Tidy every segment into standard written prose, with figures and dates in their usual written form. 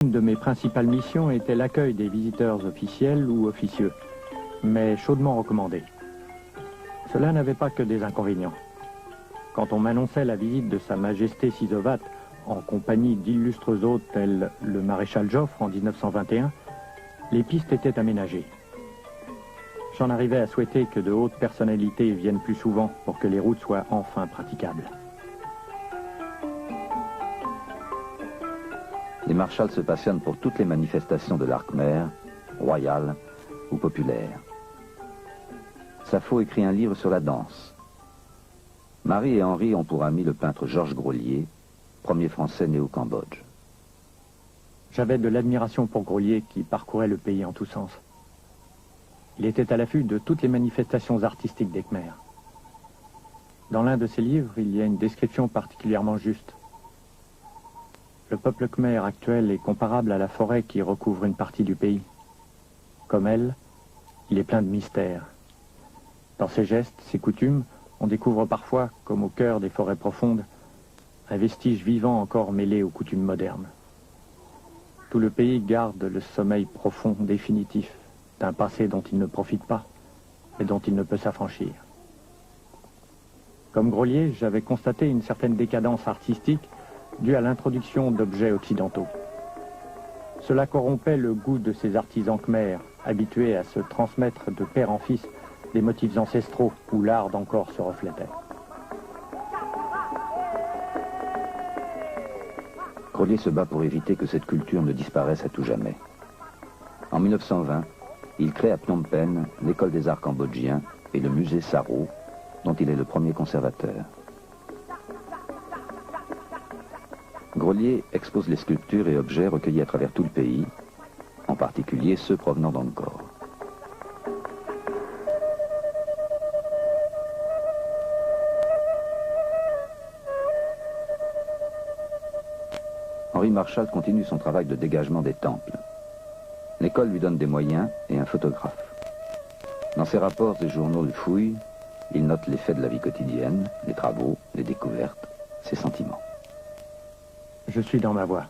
Une de mes principales missions était l'accueil des visiteurs officiels ou officieux, mais chaudement recommandé. Cela n'avait pas que des inconvénients. Quand on m'annonçait la visite de Sa Majesté Sisovat en compagnie d'illustres hôtes tels le maréchal Joffre en 1921, les pistes étaient aménagées. J'en arrivais à souhaiter que de hautes personnalités viennent plus souvent pour que les routes soient enfin praticables. Les marshals se passionnent pour toutes les manifestations de l'art khmer, royal ou populaire. Sappho écrit un livre sur la danse. Marie et Henri ont pour ami le peintre Georges Grolier, premier Français né au Cambodge. J'avais de l'admiration pour Grolier qui parcourait le pays en tous sens. Il était à l'affût de toutes les manifestations artistiques des Khmers. Dans l'un de ses livres, il y a une description particulièrement juste. Le peuple khmer actuel est comparable à la forêt qui recouvre une partie du pays. Comme elle, il est plein de mystères. Dans ses gestes, ses coutumes, on découvre parfois, comme au cœur des forêts profondes, un vestige vivant encore mêlé aux coutumes modernes. Tout le pays garde le sommeil profond, définitif, d'un passé dont il ne profite pas et dont il ne peut s'affranchir. Comme Grolier, j'avais constaté une certaine décadence artistique due à l'introduction d'objets occidentaux. Cela corrompait le goût de ces artisans khmers, habitués à se transmettre de père en fils des motifs ancestraux où l'art d'encore se reflétait. Grolier se bat pour éviter que cette culture ne disparaisse à tout jamais. En 1920, il crée à Phnom Penh l'école des arts cambodgiens et le musée Saro, dont il est le premier conservateur. Grolier expose les sculptures et objets recueillis à travers tout le pays, en particulier ceux provenant d'Angkor. Henri Marshall continue son travail de dégagement des temples. L'école lui donne des moyens et un photographe. Dans ses rapports et journaux de fouilles, il note les faits de la vie quotidienne, les travaux, les découvertes, ses sentiments. Je suis dans ma voie.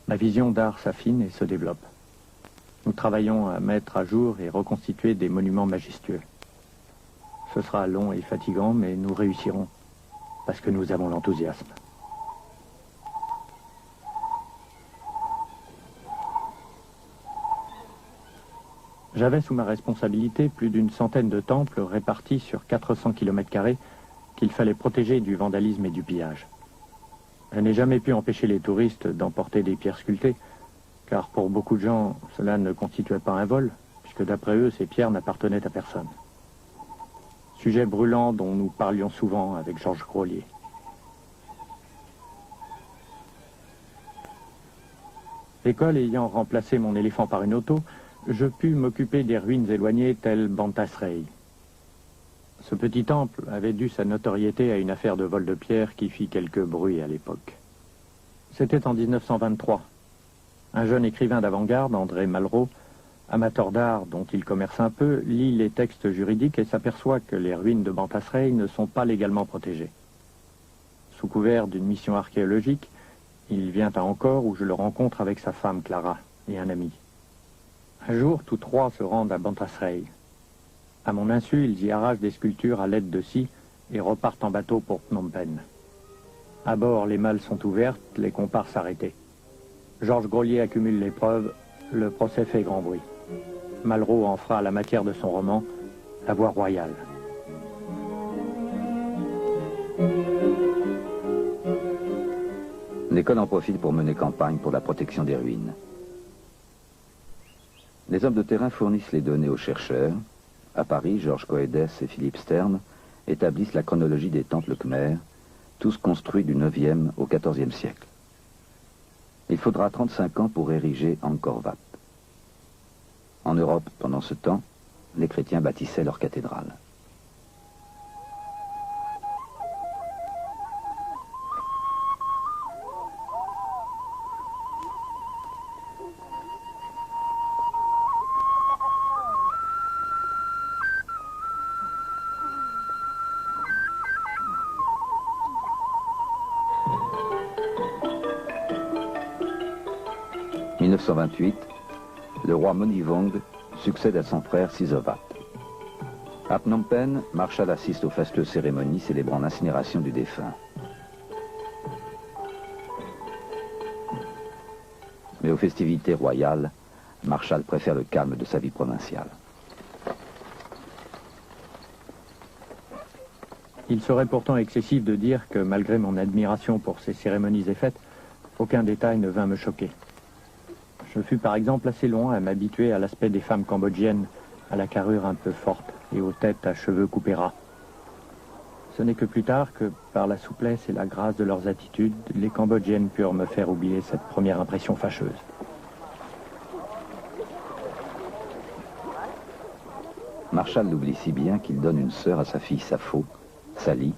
Ma vision d'art s'affine et se développe. Nous travaillons à mettre à jour et reconstituer des monuments majestueux. Ce sera long et fatigant, mais nous réussirons, parce que nous avons l'enthousiasme. J'avais sous ma responsabilité plus d'une centaine de temples répartis sur 400 km² qu'il fallait protéger du vandalisme et du pillage. Je n'ai jamais pu empêcher les touristes d'emporter des pierres sculptées, car pour beaucoup de gens, cela ne constituait pas un vol, puisque d'après eux, ces pierres n'appartenaient à personne. Sujet brûlant dont nous parlions souvent avec Georges Grolier. L'école ayant remplacé mon éléphant par une auto, je pus m'occuper des ruines éloignées telles Bantasrey. Ce petit temple avait dû sa notoriété à une affaire de vol de pierre qui fit quelques bruits à l'époque. C'était en 1923. Un jeune écrivain d'avant-garde, André Malraux, amateur d'art dont il commerce un peu, lit les textes juridiques et s'aperçoit que les ruines de Bantasrey ne sont pas légalement protégées. Sous couvert d'une mission archéologique, il vient à Angkor où je le rencontre avec sa femme Clara et un ami. Un jour, tous trois se rendent à Bantasrey. À mon insu, ils y arrachent des sculptures à l'aide de scie et repartent en bateau pour Phnom Penh. À bord, les malles sont ouvertes, les comparses arrêtés. Georges Grolier accumule les preuves, le procès fait grand bruit. Malraux en fera la matière de son roman, La Voie royale. L'école en profite pour mener campagne pour la protection des ruines. Les hommes de terrain fournissent les données aux chercheurs. À Paris, Georges Coëdès et Philippe Stern établissent la chronologie des temples khmers, tous construits du 9e au 14e siècle. Il faudra 35 ans pour ériger Angkor Wat. En Europe, pendant ce temps, les chrétiens bâtissaient leur cathédrale. 1928, le roi Monivong succède à son frère Sisovat. À Phnom Penh, Marshall assiste aux fastueuses cérémonies célébrant l'incinération du défunt. Mais aux festivités royales, Marshall préfère le calme de sa vie provinciale. Il serait pourtant excessif de dire que, malgré mon admiration pour ces cérémonies et fêtes, aucun détail ne vint me choquer. Je fus par exemple assez long à m'habituer à l'aspect des femmes cambodgiennes, à la carrure un peu forte et aux têtes à cheveux coupés ras. Ce n'est que plus tard que, par la souplesse et la grâce de leurs attitudes, les Cambodgiennes purent me faire oublier cette première impression fâcheuse. Marshall l'oublie si bien qu'il donne une sœur à sa fille Sapho, Sally,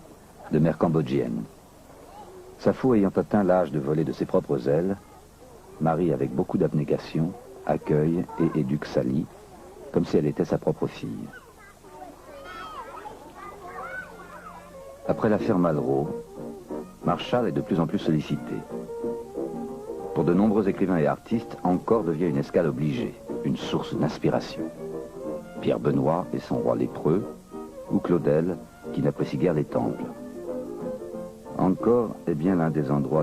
de mère cambodgienne. Sapho ayant atteint l'âge de voler de ses propres ailes, Marie, avec beaucoup d'abnégation, accueille et éduque Sally comme si elle était sa propre fille. Après l'affaire Malraux, Marshall est de plus en plus sollicité. Pour de nombreux écrivains et artistes, Angkor devient une escale obligée, une source d'inspiration. Pierre Benoît et son roi lépreux, ou Claudel, qui n'apprécie guère les temples. Angkor est bien l'un des endroits